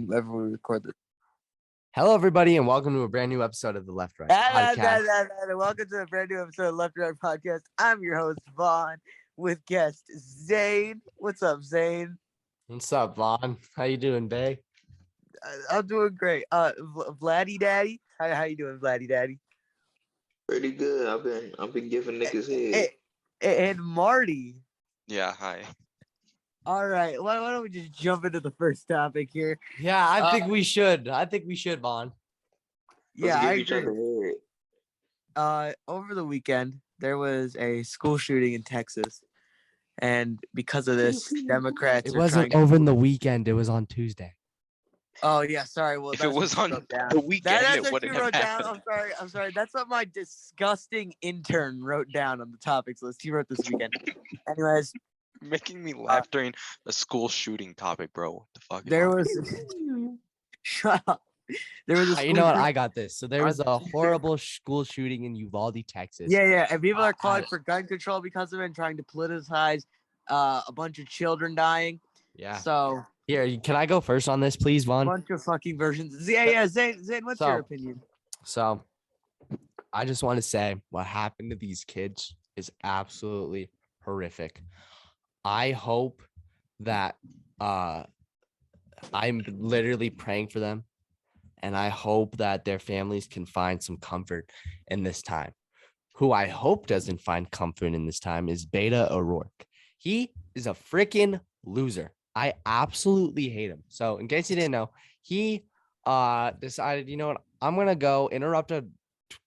whenever we record this. Hello, everybody, and welcome to a brand new episode of the Left Right Podcast. Welcome to a brand new episode of Left Right Podcast. I'm your host, Vaughn, with guest Zane. What's up, Zane? What's up, Vaughn? How you doing, bae? I'm doing great. Vladdy Daddy, how you doing, Vladdy Daddy? Pretty good. I've been giving niggas head. And Marty. Yeah, hi. All right, why don't we just jump into the first topic here? Yeah, I think we should. I think we should, Vaughn. Yeah, I Let's give each agree. other head. Over the weekend, there was a school shooting in Texas, and because of this, Democrats. It wasn't over the weekend. It was on Tuesday. Oh yeah, sorry. Well, If it was on the weekend, that's it what you wouldn't have wrote down. happened. I'm sorry. That's what my disgusting intern wrote down on the topics list. He wrote this weekend. Anyways, Making me laugh during a school shooting topic, bro. What the fuck? there was. Shut up. There was a. You know what? I got this. So there was a horrible school shooting in Uvalde, Texas. Yeah, and people are calling for gun control because of it and trying to politicize a bunch of children dying. Yeah. So Here, can I go first on this, please, a Vaughn? bunch of fucking versions. Yeah. Zane, what's your opinion? So I just want to say what happened to these kids is absolutely horrific. I hope that I'm literally praying for them, and I hope that their families can find some comfort in this time. Who I hope doesn't find comfort in this time is Beta O'Rourke. He is a freaking loser. I absolutely hate him. So in case you didn't know, he decided, you know what, I'm going to go interrupt a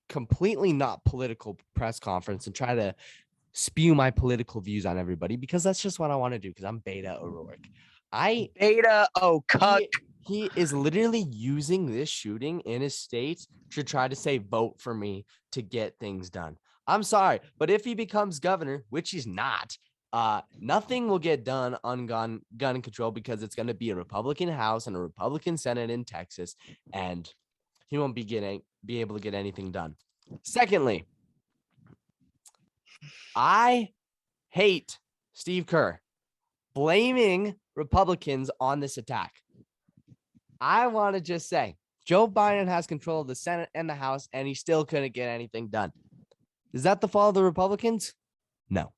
completely not political press conference and try to spew my political views on everybody, because that's just what I want to do, because I'm Beta O'Rourke. He is literally using this shooting in his state to try to say, vote for me to get things done. I'm sorry, but if he becomes governor, which he's not, nothing will get done on gun control, because it's going to be a Republican House and a Republican Senate in Texas, and he won't be able to get anything done. Secondly, I hate Steve Kerr blaming Republicans on this attack. I want to just say Joe Biden has control of the Senate and the House, and he still couldn't get anything done. Is that the fault of the Republicans? No. All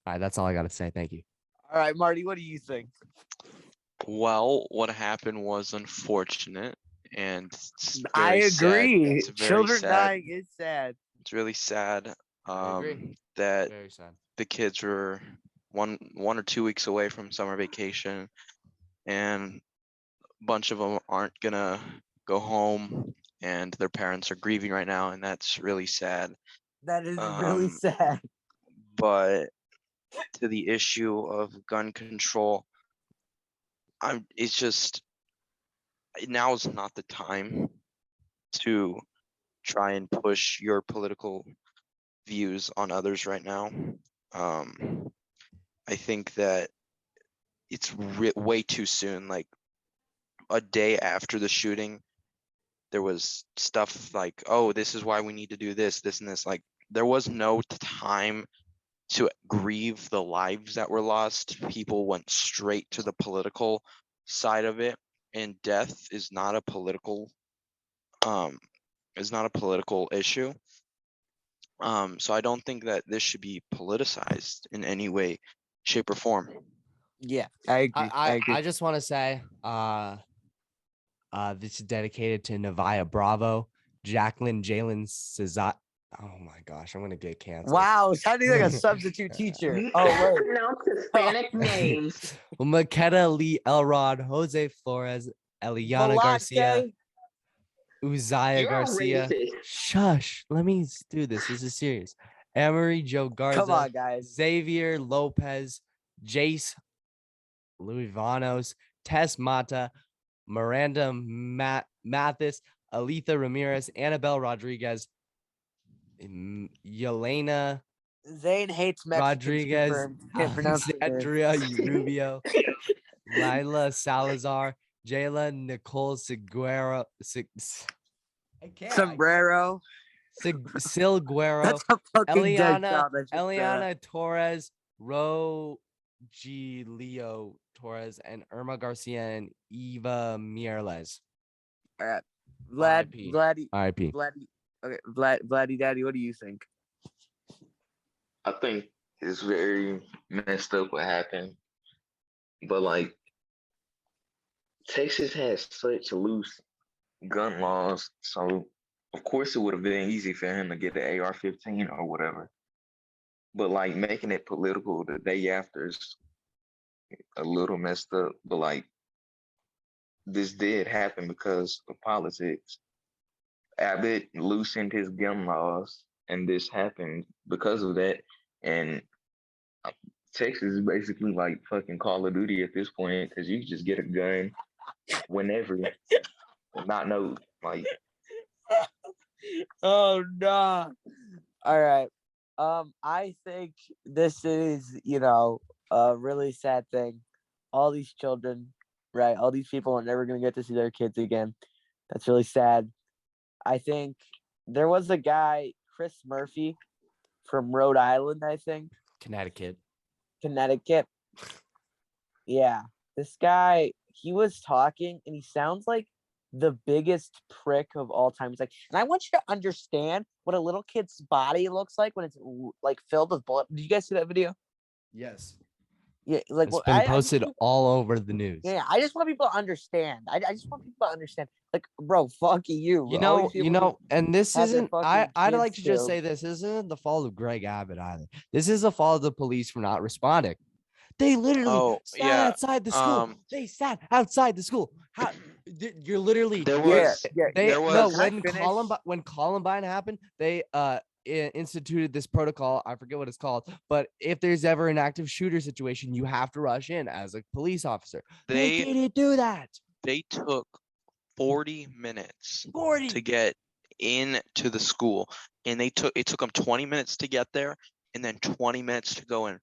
right, that's all I got to say. Thank you. All right, Marty, what do you think? Well, what happened was unfortunate, and I agree. Children sad. dying is sad. It's really sad. I agree. That Very sad. the kids were one or 2 weeks away from summer vacation, and a bunch of them aren't gonna go home, and their parents are grieving right now, and that's really sad. That is really sad. But to the issue of gun control, it's just, now is not the time to try and push your political views on others right now. I think that it's way too soon. Like a day after the shooting, there was stuff like, oh, this is why we need to do this, and this. Like, there was no time to grieve the lives that were lost. People went straight to the political side of it, and death is not a political issue. So I don't think that this should be politicized in any way, shape, or form. Yeah, I agree. I agree. I just want to say this is dedicated to Nevaeh Bravo, Jacqueline Jalen Cesar. Oh my gosh, I'm gonna get canceled. Wow, sounding like a substitute teacher. Oh wait, Pronounce Hispanic names. Maqueta Lee Elrod, Jose Flores, Eliana Garcia, Uzziah You're Garcia. racist. Shush, let me do this. This is serious. Emery Joe Garza, come on, guys. Xavier Lopez, Jace Louis Vanos, Tess Mata, Miranda Mathis, Aletha Ramirez, Annabelle Rodriguez, Yelena Zane hates Mexicans. Rodriguez, Can't pronounce it. Alexandria Rubio, Lila Salazar, Jayla Nicole Seguero, Sombrero. Silguero, That's a fucking dead job. Eliana Torres, G. Leo Torres, and Irma Garcia and Eva Mierles. All right. R.I.P. Vladdy. R.I.P. Vladdy. Okay. Vladdy Daddy, what do you think? I think it's very messed up what happened, but like Texas has such loose gun laws, so of course it would have been easy for him to get an AR-15 or whatever. But like making it political the day after is a little messed up. But like this did happen because of politics. Abbott loosened his gun laws, and this happened because of that. And uh, Texas is basically like fucking Call of Duty at this point because you can just get a gun whenever, and not know like. Oh no. All right. I think this is, a really sad thing. All these children, right? All these people are never gonna get to see their kids again. That's really sad. I think there was a guy, Chris Murphy, from Rhode Island, I think, Connecticut. Connecticut. Yeah. This guy, he was talking and he sounds like the biggest prick of all time. He's like, and I want you to understand what a little kid's body looks like when it's like filled with blood. Did you guys see that video? Yes. Yeah, like It's been I just posted want- all over the news. yeah, I just want people to understand. I just want people to understand. Like, bro, fuck you. You All know, these people who and this have their isn't. I'd fucking like to kids just killed. say this isn't the fault of Greg Abbott either. This is the fault of the police for not responding. They literally Oh, sat yeah, outside the school. They sat outside the school. How you're literally there Yeah, was yeah. they there no was- Can I when Columbine happened, they instituted this protocol. I forget what it's called, but if there's ever an active shooter situation, you have to rush in as a police officer. They they didn't do that. they took 40 minutes 40. to get into the school, and it took them 20 minutes to get there and then 20 minutes to go in.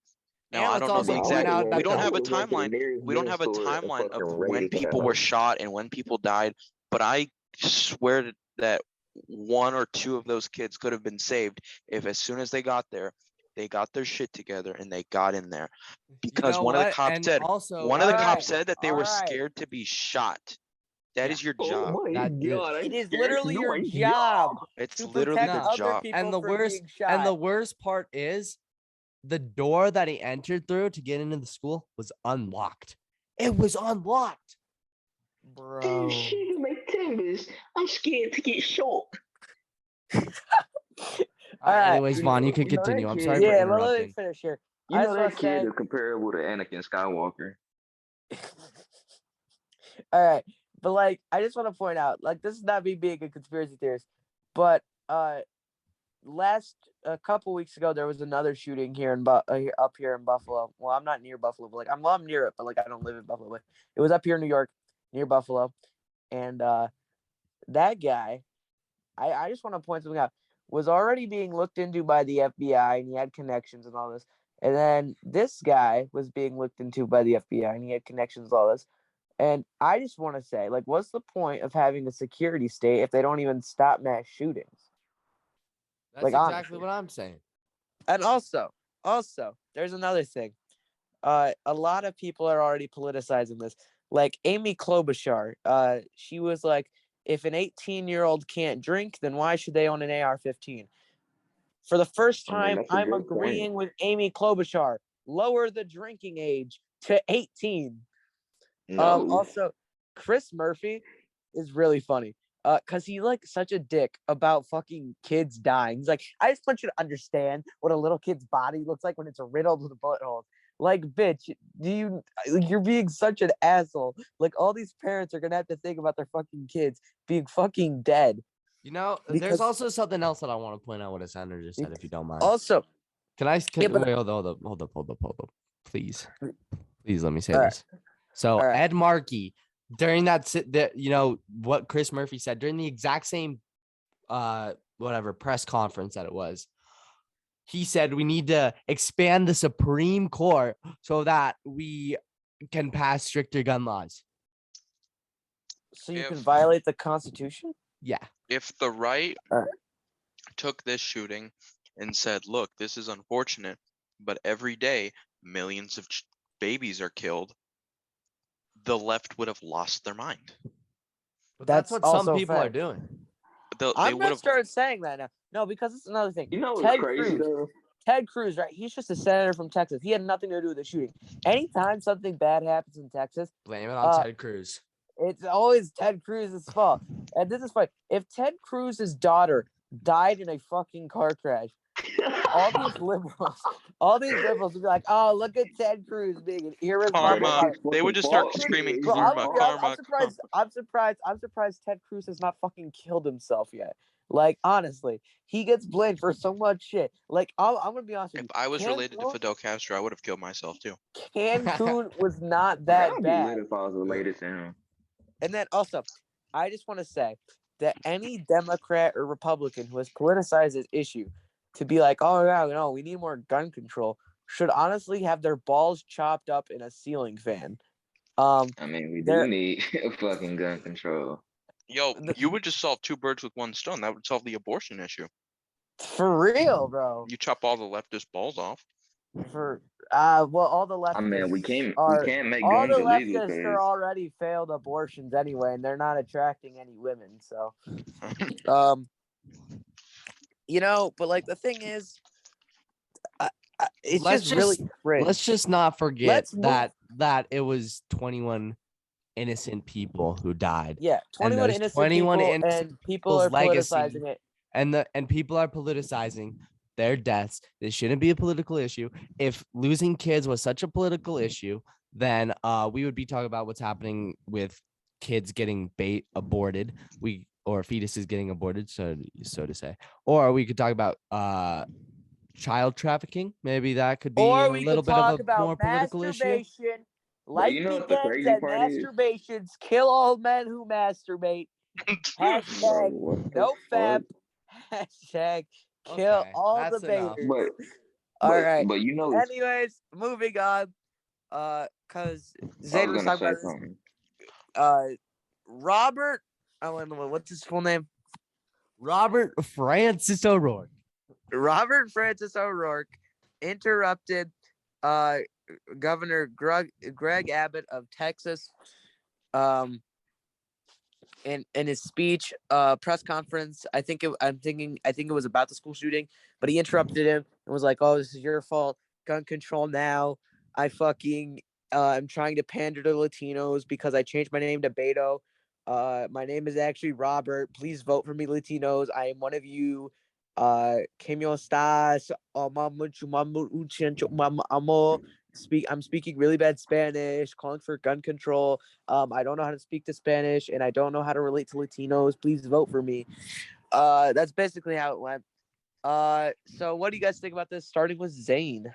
Now, And I let's don't know also the point exact out that we don't the- have a timeline. We don't have a timeline of when people were shot and when people died, but I swear that one or two of those kids could have been saved if as soon as they got there, they got their shit together and they got in there. Because one of the cops And said also, one of the Alright, cops said that they were alright. scared to be shot. That Yeah. is your Oh job. my That is- god! I'm It is scared literally to do your my job It's to literally protect the No. other job. people and the from worst being shot. and the worst part is the door that he entered through to get into the school was unlocked. It was unlocked. Bro. Shit, my timbers. I'm scared to get shot. Alright. Anyways, Vaughn, you can You know that continue. I'm kid- sorry for Yeah, let me interrupting. finish here. You I know just that want to kid say, is comparable to Anakin Skywalker. all right, but like, I just want to point out, like, this is not me being a conspiracy theorist, but a couple weeks ago there was another shooting here up here in Buffalo. Well, I'm not near Buffalo, but like, I'm near it, but like, I don't live in Buffalo. But it was up here in New York, near Buffalo, and that guy, I just want to point something out, was already being looked into by the FBI, and he had connections and all this. And then this guy was being looked into by the FBI, and he had connections and all this. And I just want to say, like, what's the point of having a security state if they don't even stop mass shootings? That's Like, exactly honestly. what I'm saying. And also, there's another thing. A lot of people are already politicizing this. Like Amy Klobuchar, she was like, if an 18-year-old can't drink, then why should they own an AR-15? For the first I mean, time, that's a I'm good agreeing with Amy Klobuchar. Lower the drinking age to 18. No. Also, Chris Murphy is really funny. Cause he's like such a dick about fucking kids dying. He's like, I just want you to understand what a little kid's body looks like when it's riddled with bullet holes. Like, bitch, you're being such an asshole. Like, all these parents are gonna have to think about their fucking kids being fucking dead. You know, Because- there's also something else that I want to point out what a senator just said, if you don't mind. Also, Can I? Yeah, but- wait, hold up. Please let me say All right. this. So All right. Ed Markey, during what Chris Murphy said during the exact same press conference that it was, he said we need to expand the Supreme Court so that we can pass stricter gun laws. so you can If- violate the Constitution? Yeah. If the right Alright. took this shooting and said, look, this is unfortunate, but every day millions of babies are killed, the left would have lost their mind. But That's that's what some also people are fact. doing. They I'm would gonna have. start saying that now. No, because it's another thing. You know what's Ted crazy Cruz. though? Ted Cruz, right? He's just a senator from Texas. He had nothing to do with the shooting. Anytime something bad happens in Texas, Blame it on Ted Cruz. it's always Ted Cruz's fault. And this is funny. If Ted Cruz's daughter died in a fucking car crash, all these liberals would be like, "Oh, look at Ted Cruz being an irresponsible." Karma. His They would fucking just start fault. screaming He's Bro, doing karma, fault. karma. I'm surprised Ted Cruz has not fucking killed himself yet. Like, honestly, he gets blamed for so much shit. Like, I'm gonna be honest with If you. I was related to Cancun- Fidel Castro, I would have killed myself too. Cancun was not That that would be bad. lit if I was related to him. And then also, I just want to say that any Democrat or Republican who has politicized this issue to be like, oh, yeah, no, we need more gun control, should honestly have their balls chopped up in a ceiling fan. I mean, we do There- need fucking gun control. Yo, you would just solve 2 birds with 1 stone. That would solve the abortion issue. For real, bro. You chop all the leftist balls off. Well, all the leftists I mean, we can't make all guns the illegal leftists are because already failed abortions anyway, and they're not attracting any women. So, but like the thing is, it's Let's just really cringe. Let's just not forget Let's move- that it was 21 innocent people who died. Yeah, 21 those innocent 21 people, innocent and people are people's legacy politicizing it. And people are politicizing their deaths. This shouldn't be a political issue. If losing kids was such a political issue, then we would be talking about what's happening with kids getting aborted. Or fetuses getting aborted, so to say. Or we could talk about child trafficking. Maybe that could be Or a we little could bit talk of a about more political issue. masturbation. But Life you know what the begins crazy at part is? masturbations. Kill all men who masturbate. Bro, Hashtag what the no fap. fuck? Hashtag kill Okay, all that's the enough. baiters. But All right. but you know, Anyways, moving on. Cause I Zane was was gonna talking say about something. Robert. I don't know what's his full name. Robert Francis O'Rourke. Robert Francis O'Rourke interrupted Governor Greg Abbott of Texas in his speech press conference. I think it was about the school shooting, but he interrupted him and was like, "Oh, this is your fault. Gun control now. I fucking I'm trying to pander to Latinos because I changed my name to Beto. My name is actually Robert. Please vote for me, Latinos. I am one of you. ¿Cómo estás? I'm speaking really bad Spanish, calling for gun control. I don't know how to speak to Spanish, and I don't know how to relate to Latinos. Please vote for me." That's basically how it went. So what do you guys think about this? Starting with Zane.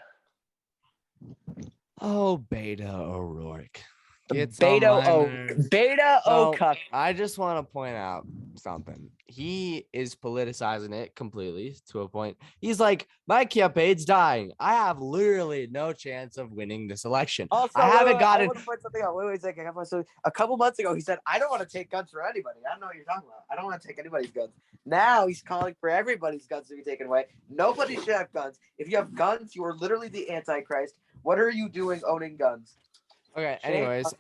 Oh, Beta O'Rourke. Gets Beta on my O. nerves. Beta O. So, I just want to point out something. He is politicizing it completely to a point. He's like, my campaign's dying. I have literally no chance of winning this election. Also, I haven't I gotten. want to point something out. Wait a second. So a couple months ago, he said, "I don't want to take guns from anybody. I don't know what you're talking about. I don't want to take anybody's guns." Now he's calling for everybody's guns to be taken away. Nobody should have guns. If you have guns, you are literally the Antichrist. What are you doing owning guns? Okay. Shane- Anyways,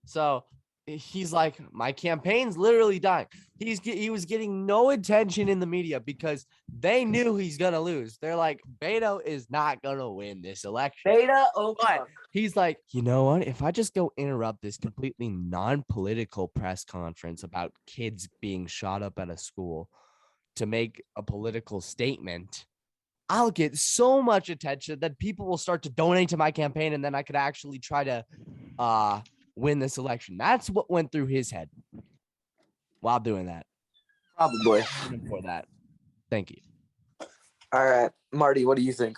so he's like, my campaign's literally dying. He was getting no attention in the media because they knew he's gonna lose. They're like, Beto is not gonna win this election. Beta O. But he's like, you know what? If I just go interrupt this completely non-political press conference about kids being shot up at a school to make a political statement, I'll get so much attention that people will start to donate to my campaign, and then I could actually try to win this election. That's what went through his head while doing that. Probably. For that. Thank you. All right, Marty, what do you think?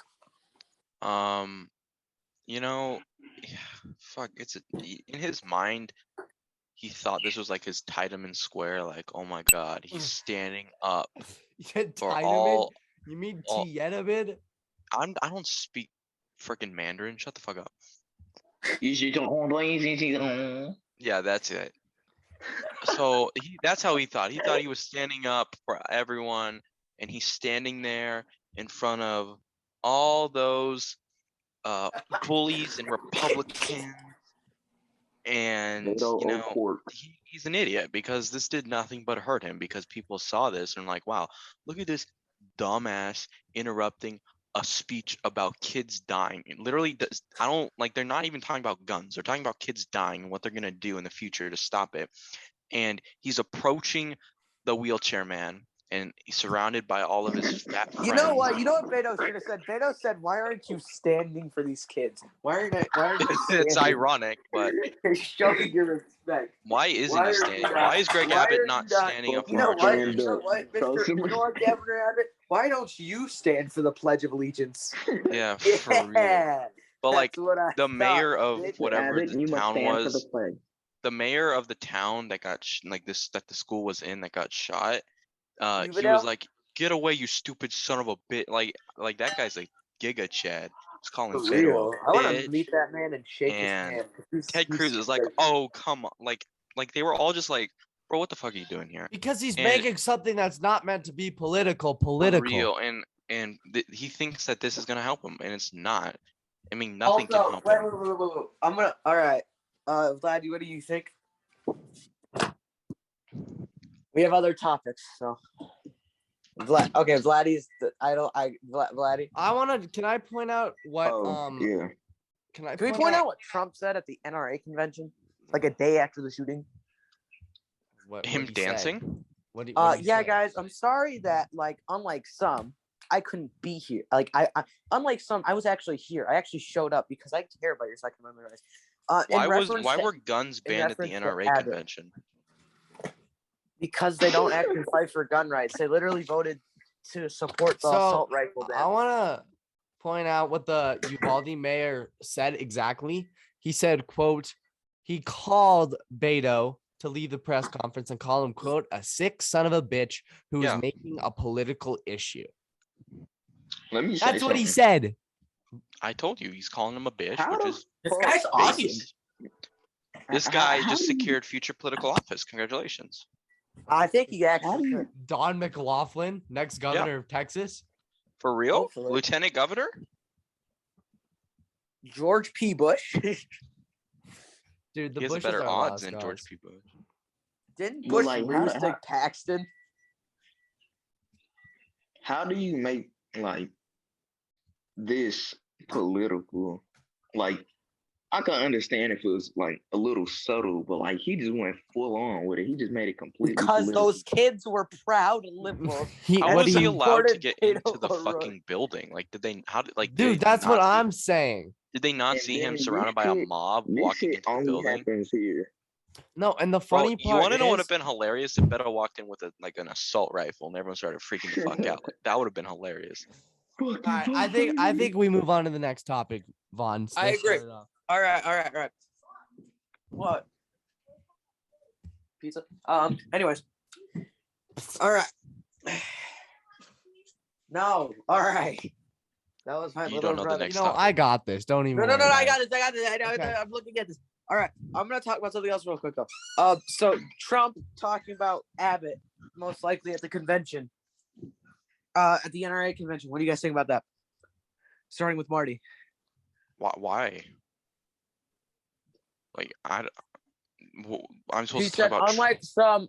Fuck, in his mind, he thought this was like his Tiananmen Square, like, oh my god, he's standing up for all. You mean all- Tiananmen? I don't speak freaking Mandarin. Shut the fuck up. Yeah, that's it. So that's how he thought. He thought he was standing up for everyone, and he's standing there in front of all those bullies and Republicans, and Beto you know O'Rourke. he's an idiot because this did nothing but hurt him because people saw this and like, wow, look at this dumbass interrupting a speech about kids dying. It literally does. I don't like. They're not even talking about guns. They're talking about kids dying and what they're gonna do in the future to stop it. And he's approaching the wheelchair man, and he's surrounded by all of his fat friends. You know what? You know what Beto should have said? Beto said, "Why aren't you standing for these kids? Why aren't you standing?" It's ironic, but You're showing your respect. why isn't Why he are standing? you not- Why is Greg why Abbott are not you not- standing up You for know our what? Stand You know up. what, Tell Mr. somebody- You know what, Governor Abbott? Why don't you stand for the Pledge of Allegiance? Yeah, for real. Yeah, But like that's what I the thought, mayor of bitch. whatever Abbott, the you must town stand for was, the flag. the mayor of the town that got like this that the school was in that got shot. He Riverdale? was like, "Get away, you stupid son of a bitch!" Like that guy's like Giga Chad. He's calling For Beto real. a I want to bitch. meet that man and shake And his hand. He's- Ted he's Cruz is like, great. "Oh, come on!" Like they were all just like, "Bro, what the fuck are you doing here?" Because he's And- making something that's not meant to be political. For real, and he thinks that this is gonna help him, and it's not. I mean, nothing can help him. wait. I'm gonna. All right, Vlad, what do you think? We have other topics, so. Vlad. Okay, Vladdy's. Vladdy. I want to. Can I point out what? Yeah. Can I? Can we point out what Trump said at the NRA convention, like a day after the shooting? Him dancing? What? Yeah, guys. I'm sorry that, like, unlike some, I couldn't be here. Like, I unlike some, I was actually here. I actually showed up because I care about your Second Amendment rights. Why were guns banned at the reference to NRA Abbott. convention? Because they don't actually fight for gun rights. They literally voted to support the assault rifle ban. I want to point out what the Uvalde mayor said exactly. He said, "quote," he called Beto to leave the press conference and called him, "quote, a sick son of a bitch who is Yeah. making a political issue." Let me say That's what he something. said. I told you he's calling him a bitch, How which the is This guy's awesome. base. This guy just secured future political office. Congratulations. I think he How actually do you- could. Don McLaughlin, next governor of Texas. For real? Hopefully. Lieutenant governor? George P. Bush. Dude, the He has Bushes better are odds lost than George cause. P. Bush. Didn't But, Bush like, lose how- to Paxton? How do you make like this political? Like, I can understand if it was like a little subtle, but like he just went full on with it. He just made it completely Because political. those kids were proud liberals. How And was he he allowed to supported get Beto into the O'Rourke. fucking building? Like, did they? How did like? did Dude, they that's what not see- I'm saying. Did they not And see him then surrounded this by a shit- mob This walking shit into the only building? happens here. No, and the Bro, funny you part want to know what would is, have been hilarious if Beto walked in with an assault rifle and everyone started freaking the fuck out? Like, that would have been hilarious. all right, I think we move on to the next topic, Vaughn. I Let's agree. start it off. All right. What? Pizza? Anyways. All right. No. All right. That was my You little don't know the brother. next You know, topic. I got this. Don't even. No. worry I about got this. Okay. I'm looking at this. All right. I'm gonna talk about something else real quick though. So Trump talking about Abbott most likely at the convention. At the NRA convention. What do you guys think about that? Starting with Marty. Why? Like, I'm He supposed to said, talk about. unlike some,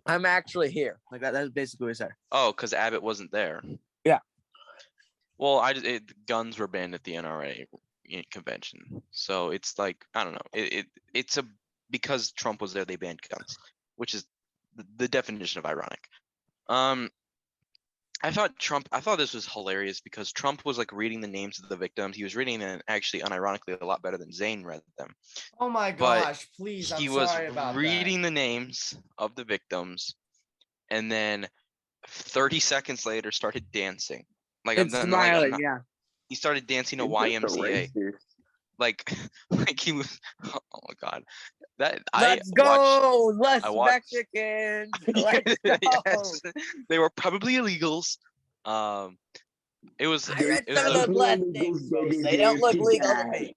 I'm actually here. Like that. That's basically what he said. Oh, because Abbott wasn't there. Yeah. Well, guns were banned at the NRA convention, so it's like, I don't know. It's because Trump was there, they banned guns, which is the definition of ironic. I thought this was hilarious because Trump was like reading the names of the victims. He was reading them actually unironically a lot better than Zayn read them. Oh my But gosh, please! I'm He was sorry about reading the names of the victims, and then 30 seconds later started dancing. Like, It's I'm smiling. not- Yeah. he started dancing a It's just a YMCA. racist. Like he was. Oh my god, that Let's I watched. go. Less I watched- Mexicans. Let's go. Yes, they were probably illegals. It was I read it was some a- of the blood things. They don't look legal to me.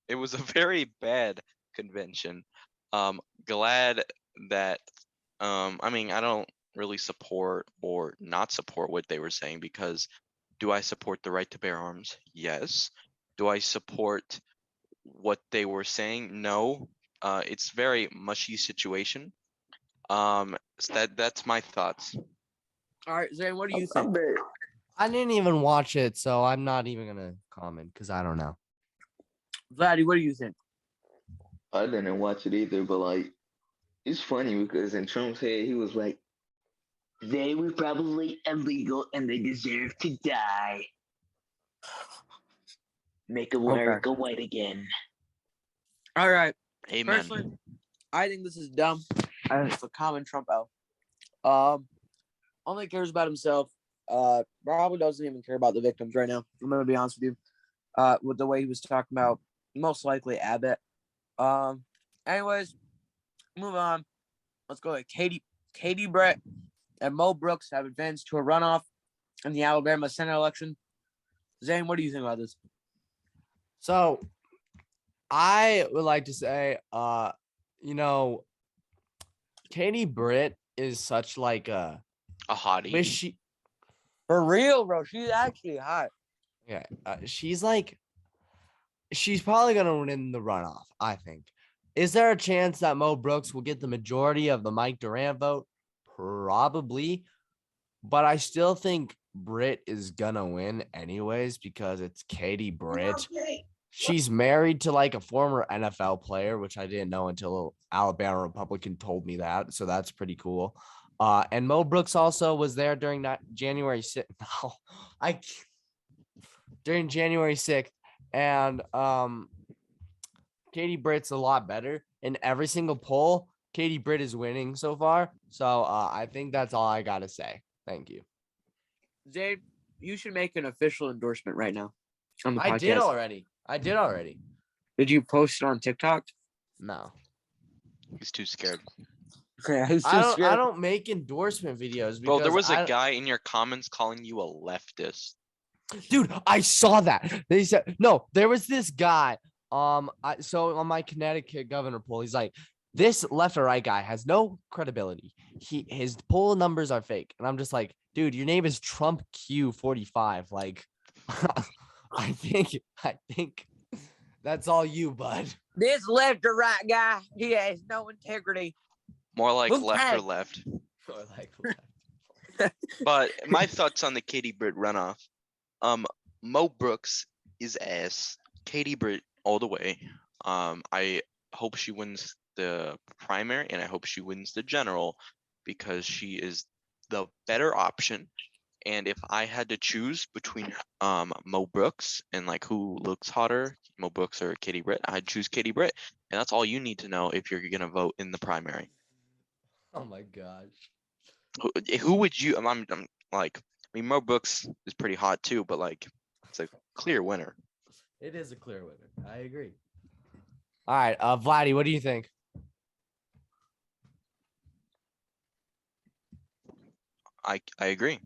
it was a very bad convention. Glad that I mean, I don't really support or not support what they were saying, because do I support the right to bear arms? Yes. Do I support what they were saying? No. It's very mushy situation. So that's my thoughts. All right, Zane, what do you I think? bet. I didn't even watch it, so I'm not even gonna comment because I don't know. Vladdy, what do you think? I didn't watch it either, but like, it's funny because in Trump's head, he was like, they were probably illegal and they deserve to die. Make America white again. All right. Amen. Personally, I think this is dumb. It's a common Trump out. Only cares about himself. Probably doesn't even care about the victims right now. I'm gonna be honest with you. With the way he was talking about, most likely Abbott. Anyways, move on. Let's go. Katie Britt and Mo Brooks have advanced to a runoff in the Alabama Senate election. Zane, what do you think about this? So I would like to say, Katie Britt is such like a hottie. wish she For real, bro. She's actually hot. yeah, she's probably gonna win the runoff, I think. Is there a chance that Mo Brooks will get the majority of the Mike Durant vote? Probably, but I still think Britt is gonna win anyways because it's Katie Britt. She's married to like a former NFL player, which I didn't know until Alabama Republican told me that. So that's pretty cool. And Mo Brooks also was there during that January 6th. No, during January 6th. And Katie Britt's a lot better. In every single poll, Katie Britt is winning so far. So I think that's all I gotta say. Thank you. Zane, you should make an official endorsement right now on the podcast. I did already. Did you post it on TikTok? No. He's too scared. Yeah, I don't make endorsement videos. Bro, there was because a guy in your comments calling you a leftist. Dude, I saw that. They said no. There was this guy. So on my Connecticut governor poll, he's like, this left or right guy has no credibility. His poll numbers are fake, and I'm just like, dude, your name is Trump Q45. Like, I think that's all you, bud. This left or right guy, he has no integrity. More like Who left or cares? left. Or like left. But my thoughts on the Katie Britt runoff. Mo Brooks is ass. Katie Britt all the way. I hope she wins the primary and I hope she wins the general because she is the better option. And if I had to choose between Mo Brooks and like who looks hotter, Mo Brooks or Katie Britt, I'd choose Katie Britt. And that's all you need to know if you're gonna vote in the primary. Oh my gosh. Who would you? I'm like, I mean, Mo Brooks is pretty hot too, but like, it's a clear winner. It is a clear winner. I agree. All right, Vladdy, what do you think? I agree.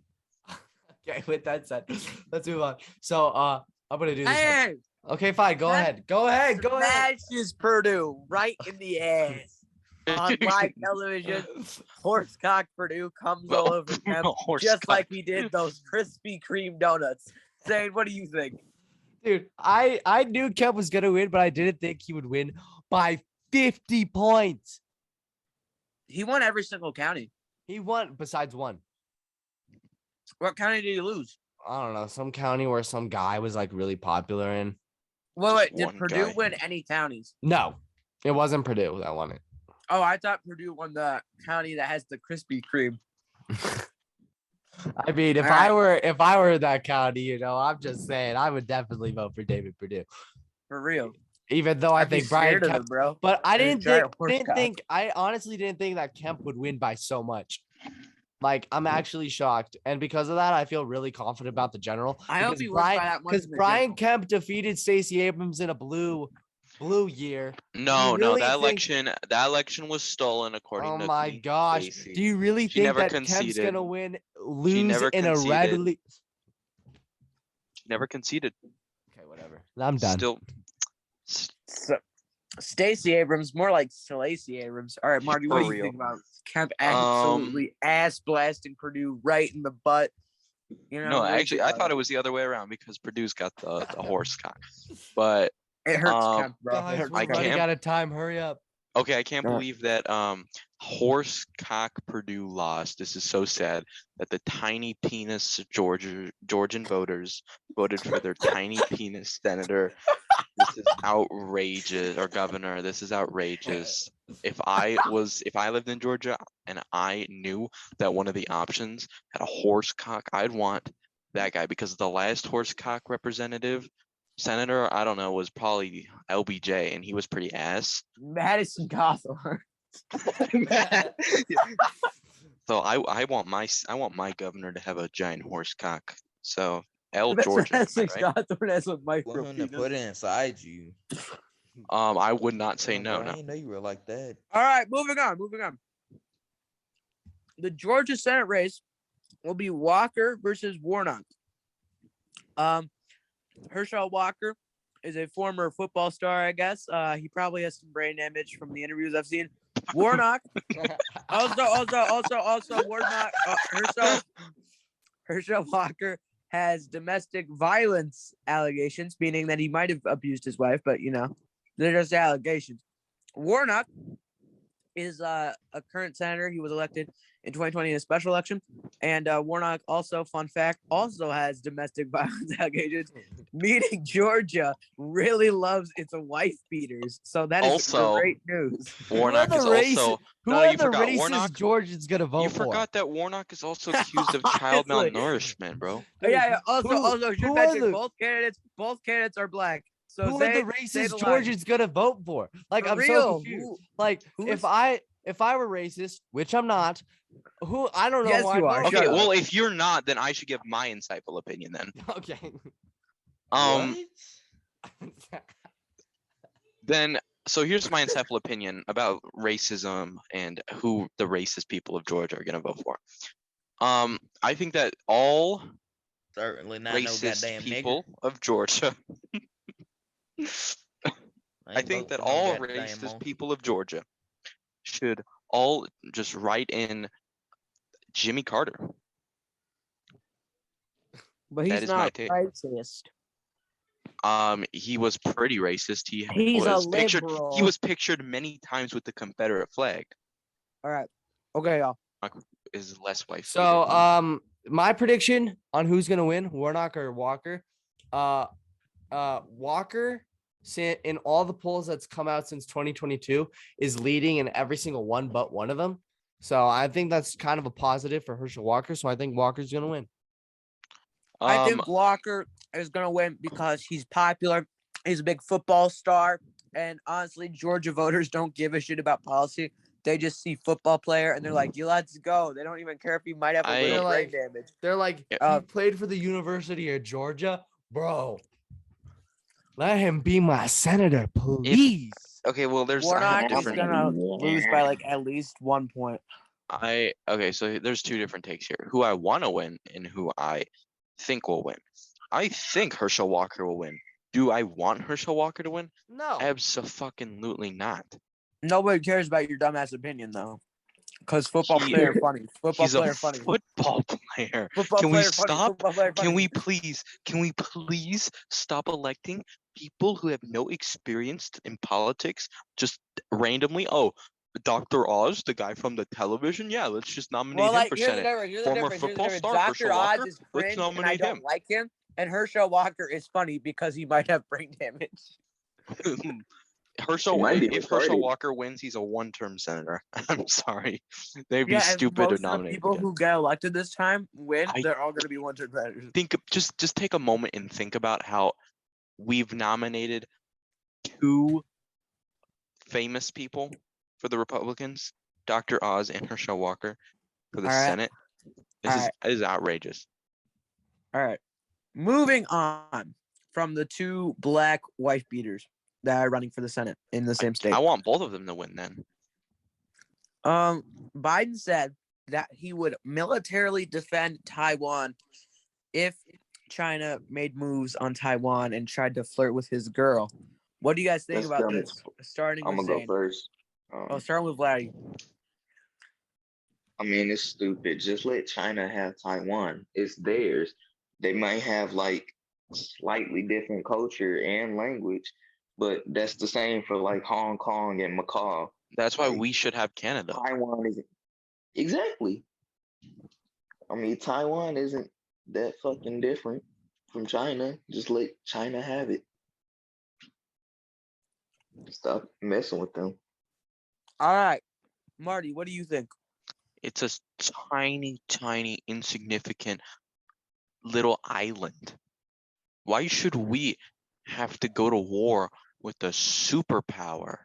Okay, with that said, let's move on. So, I'm gonna do this. Hey, Okay, fine. Go ahead. Go ahead. smashes Purdue right in the ass on live television. Horsecock Purdue comes all over him, just like he did those Krispy Kreme donuts. Zane, what do you think? Dude, I knew Kemp was gonna win, but I didn't think he would win by 50 points. He won every single county. He won besides one. What county did he lose? I don't know, some county where some guy was like really popular in. Wait, Just did one Purdue guy. win any counties? No, it wasn't Purdue that won it. Oh, I thought Purdue won the county that has the Krispy Kreme. I mean, if I were that county, I'm just saying, I would definitely vote for David Perdue. For real. Even though I I'd be think Brian scared of Kemp, him, bro. but I There's didn't giant horsecock. I honestly didn't think that Kemp would win by so much. Like, I'm actually shocked. And because of that, I feel really confident about the general. I hope because he wins by that much. Because in the Brian general. Kemp defeated Stacey Abrams in a blue year. No, really that think- election was stolen according Oh to my gosh. Stacey. Do you really She think never that Kemp's conceded. gonna lose never in a red conceded. league? Never conceded. Okay, whatever. I'm done. Still, Stacey Abrams, more like Lacey Abrams. All right, Marty, what For do you real. think about Kemp absolutely ass blasting Purdue right in the butt You know, No, way actually, too I hard. thought it was the other way around because Purdue's got the horse cock. But It hurts, um, bro. It Guys, hurts, we're I running can't- out of time. Hurry up. okay, I can't Alright. believe that horse cock Purdue lost. This is so sad that the tiny penis Georgian voters voted for their tiny penis senator. This is outrageous, or governor. This is outrageous. If I lived in Georgia and I knew that one of the options had a horse cock, I'd want that guy, because the last horse cock representative senator, I don't know, was probably LBJ, and he was pretty ass. Madison Cawthorn. So I want my governor to have a giant horse cock. So L That's Georgia, am I Madison right? Cawthorn has a micro Want him to put penis. it inside you. I would not say Oh, no, bro, no. I didn't know you were like that. All right, moving on. The Georgia Senate race will be Walker versus Warnock. Herschel Walker is a former football star, I guess. He probably has some brain damage from the interviews I've seen. Warnock, also Warnock. Herschel Walker has domestic violence allegations, meaning that he might have abused his wife, but they're just allegations. Warnock is a current senator. He was elected in 2020 in a special election. And Warnock also, fun fact, also has domestic violence allegations, meaning Georgia really loves its wife beaters. So that is Also, great news. Warnock is also Who no, are you the forgot racist Warnock. Georgians gonna vote You for? forgot that Warnock is also accused of child Honestly. malnourishment, bro. Dude, Yeah. Also, who should are mention the- both candidates are black. So Who are the racist the line. Georgians gonna vote for? Like, For I'm so real, confused. Like, who if is- I were racist, which I'm not, I don't know Yes, who you I'd are. vote Okay, Shut up. well, if you're not, then I should give my insightful opinion then. for. Okay. Then so here's my insightful opinion about racism and who the racist people of Georgia are gonna vote for. I think that all Certainly not no racist goddamn people nigger. of Georgia. I ain't think voting that for no all goddamn racist monkey. people of Georgia should all just write in Jimmy Carter. But That he's is my not take. racist. He was pretty racist. He's a was pictured. He liberal. was pictured many times with the Confederate flag. All right. Okay, y'all. Is less white. So, my prediction on who's gonna win, Warnock or Walker. Walker, in all the polls that's come out since 2022, is leading in every single one but one of them. So I think that's kind of a positive for Herschel Walker. So I think Walker's gonna win. I think Walker is going to win because he's popular. He's a big football star. And honestly, Georgia voters don't give a shit about policy. They just see football player and they're like, "You let's go." They don't even care if he might have a little brain damage. They're like, Yeah. he played for the University of Georgia, bro. Let him be my senator, please. Okay, well, I Warnock have is different. going to lose by like at least 1 point. Okay, so there's two different takes here. Who I want to win and who I think will win. I think Herschel Walker will win. Do I want Herschel Walker to win? No. Absolutely not. Nobody cares about your dumbass opinion though. Because football He- player funny. Football He's a player funny. football player. Football Can we player funny. stop? Football player Can funny. we please stop electing people who have no experience in politics just randomly? Oh, Dr. Oz, the guy from the television. Yeah, let's just nominate Well, him like for here's the Senate. difference. Here's the Former difference. Here's the football difference. star, Dr. Herschel Oz Walker. is Let's cringe and I nominate don't him. like him. And Herschel Walker is funny because he might have brain damage. He might be If Herschel retarded. Walker wins, he's a one-term senator. I'm sorry. They'd be Yeah, if stupid most to of the nominate him people again. who get elected this time win, I- they're all going to be one-term senators. Just take a moment and think about how we've nominated two famous people for the Republicans, Dr. Oz and Herschel Walker, for the All right. Senate. This All is outrageous. All right. Moving on from the two black wife beaters that are running for the Senate in the same state. I want both of them to win then. Biden said that he would militarily defend Taiwan if China made moves on Taiwan and tried to flirt with his girl. What do you guys think That's about dumb this? Starting I'm with gonna go Zane. first. Starting with Vladdy. I mean, it's stupid. Just let China have Taiwan. It's theirs. They might have like slightly different culture and language, but that's the same for like Hong Kong and Macau. That's why Like we should have Canada. Taiwan isn't exactly. I mean, Taiwan isn't that fucking different from China. Just let China have it. Stop messing with them. All right, Marty, what do you think? It's a tiny, tiny, insignificant little island. Why should we have to go to war with a superpower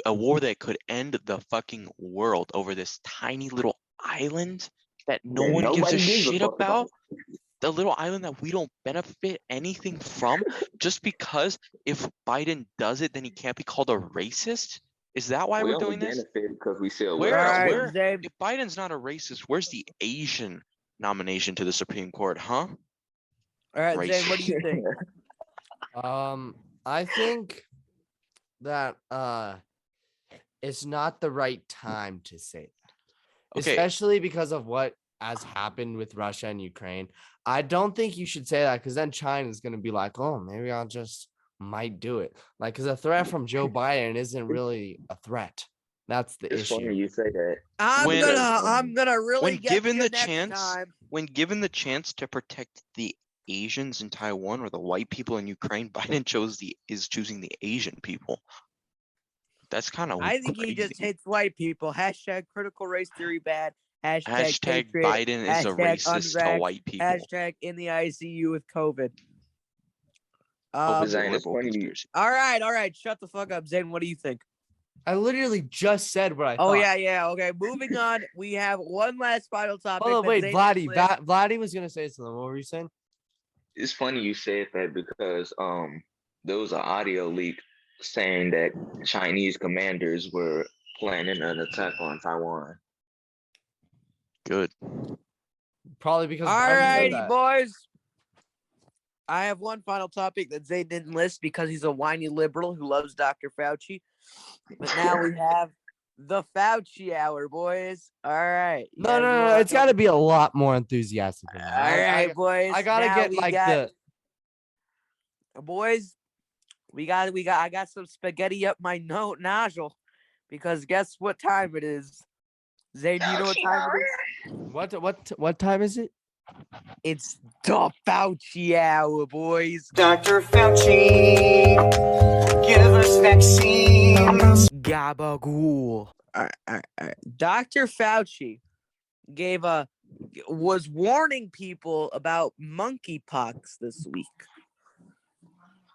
a war that could end the fucking world over this tiny little island that no That one gives a nobody gives a shit fuck about? The little island that we don't benefit anything from, just because if Biden does it, then he can't be called a racist? Is that why We we're only doing this? benefit because we sell Where, Alright, weapons. where, Zane. if Biden's not a racist, where's the Asian nomination to the Supreme Court, huh? All right, Zane, what do you Racist. think? I think that it's not the right time to say that. Okay. Especially because of what has happened with Russia and Ukraine. I don't think you should say that, because then China's gonna be like, oh, maybe I'll just might do it. Like, because a threat from Joe Biden isn't really a threat. That's the It's funny issue. you say that. I'm When- gonna really when get given you the next chance- time. When given the chance to protect the Asians in Taiwan or the white people in Ukraine, Biden is choosing the Asian people. That's kind of I think he just hates white people. Hashtag critical race theory bad. Hashtag patriot. Biden is a hashtag racist to unvax, white people. Hashtag in the ICU with COVID. COVID is a Zane, it's liberal funny you- conspiracy. All right. Shut the fuck up, Zane. What do you think? I literally just said what I Oh thought. yeah. Okay, moving on. We have one last final topic. Hold on, that wait, Zane Vladdy. has list. Vladdy was gonna say something. What were you saying? It's funny you said that because there was an audio leak saying that Chinese commanders were planning an attack on Taiwan. Good. Probably because All Biden said righty, that. boys. I have one final topic that Zane didn't list because he's a whiny liberal who loves Dr. Fauci. But now we have the Fauci hour, boys. All right. You guys No. wanna It's got to be a lot more enthusiastic than All that. right, boys. I gotta now get we like got, the. boys. I got some spaghetti up my nostril because guess what time it is? Zane, do you know what time it is? What time is it? It's the Fauci hour, boys. Dr. Fauci, give us vaccines. Gabagool. All right. Dr. Fauci was warning people about monkeypox this week.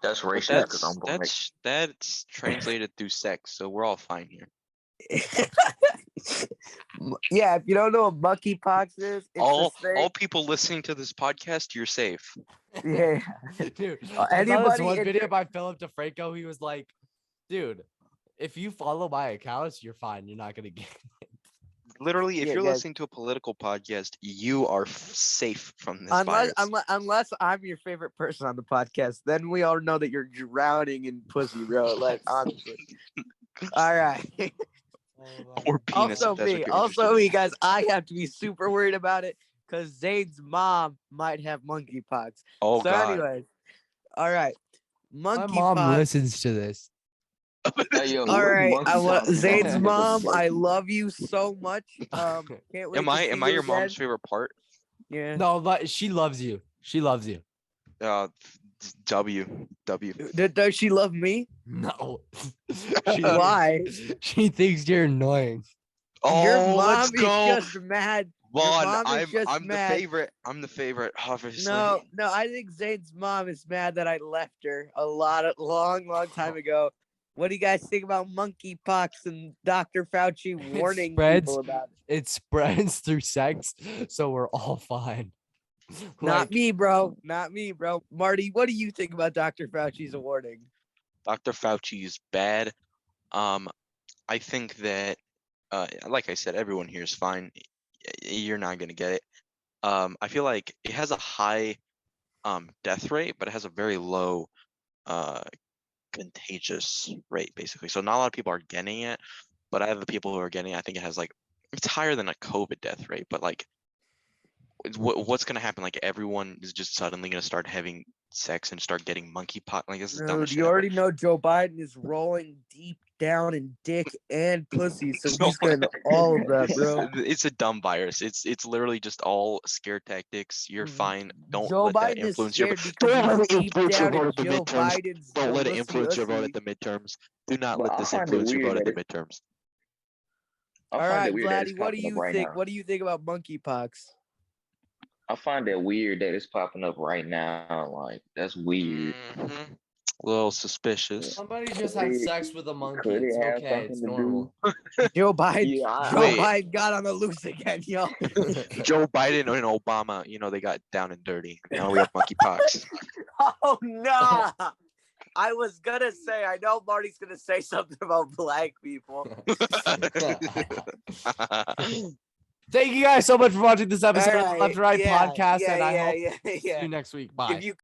That's But racist because I'm black. that's translated through sex, so we're all fine here. Yeah, if you don't know what monkeypox is, it's All the same. people listening to this podcast, you're safe. Yeah. Dude, I saw this Anybody one in- video by Philip DeFranco. He was like, dude, if you follow my accounts, you're fine. You're not gonna get Literally, if Yeah, you're guys. listening to a political podcast, you are safe from this unless virus. unless I'm your favorite person on the podcast, then we all know that you're drowning in pussy, bro. Like honestly. All right. Or penis. Also if that's what me, you're also interested in. me, guys. I have to be super worried about it because Zane's mom might have monkeypox. Oh so, God. anyways, all right, My mom monkeypox. listens to this. Hey, yo, All what's right, I want monkeypox? Zane's Mom? mom. I love you so much. Can't wait. Am to I see am I you your mom's again. favorite part? Yeah. No, but she loves you. She loves you. W. Does she love me? No. Why? She thinks you're annoying. Your Oh, mom let's is go. just mad. Vaughn, mom is I'm just I'm the mad. favorite. I'm the favorite, obviously. No, I think Zane's mom is mad that I left her a long time ago. What do you guys think about monkeypox and Dr. Fauci warning spreads. people about it? It spreads through sex, so we're all fine. Not me, bro. Not me, bro. Marty, what do you think about Dr. Fauci's warning? Dr. Fauci is bad. I think that, like I said, everyone here is fine. You're not gonna get it. I feel like it has a high death rate, but it has a very low contagious rate, basically. So not a lot of people are getting it, but out of the people who are getting it, I think it has like it's higher than a COVID death rate, but like, what's gonna happen? Like everyone is just suddenly gonna start having sex and start getting monkeypox. Like this is dumb as Dude, shit you ever. already know Joe Biden is rolling deep down in dick and pussy, so No, he's getting all of that, bro. It's a dumb virus. It's literally just all scare tactics. You're fine. Don't Joe let that Biden is influence your scared vote. because Don't let he's it deep influence your down in vote at the Joe midterms. Biden's Don't let it deliciously influence your vote ussy. at the midterms. Do not But let I this find it influence your weird vote at that the midterms. I All find right, it weird that it's Vladdy, what do popping up you right think? now. What do you think about monkeypox? I find that weird that it's popping up right now. Like that's weird. Mhm. A little suspicious. Somebody just had sex with a monkey. Could It's it have okay. It's something to do? normal. Joe Biden, Yeah, Joe Wait. Biden got on the loose again, yo. Joe Biden and Obama, they got down and dirty. Now we have monkeypox. Oh no! I was gonna say, I know Marty's gonna say something about black people. Thank you guys so much for watching this episode of the All Left and Right yeah, podcast, yeah, and I yeah, hope yeah, to see yeah. you next week. Bye. If you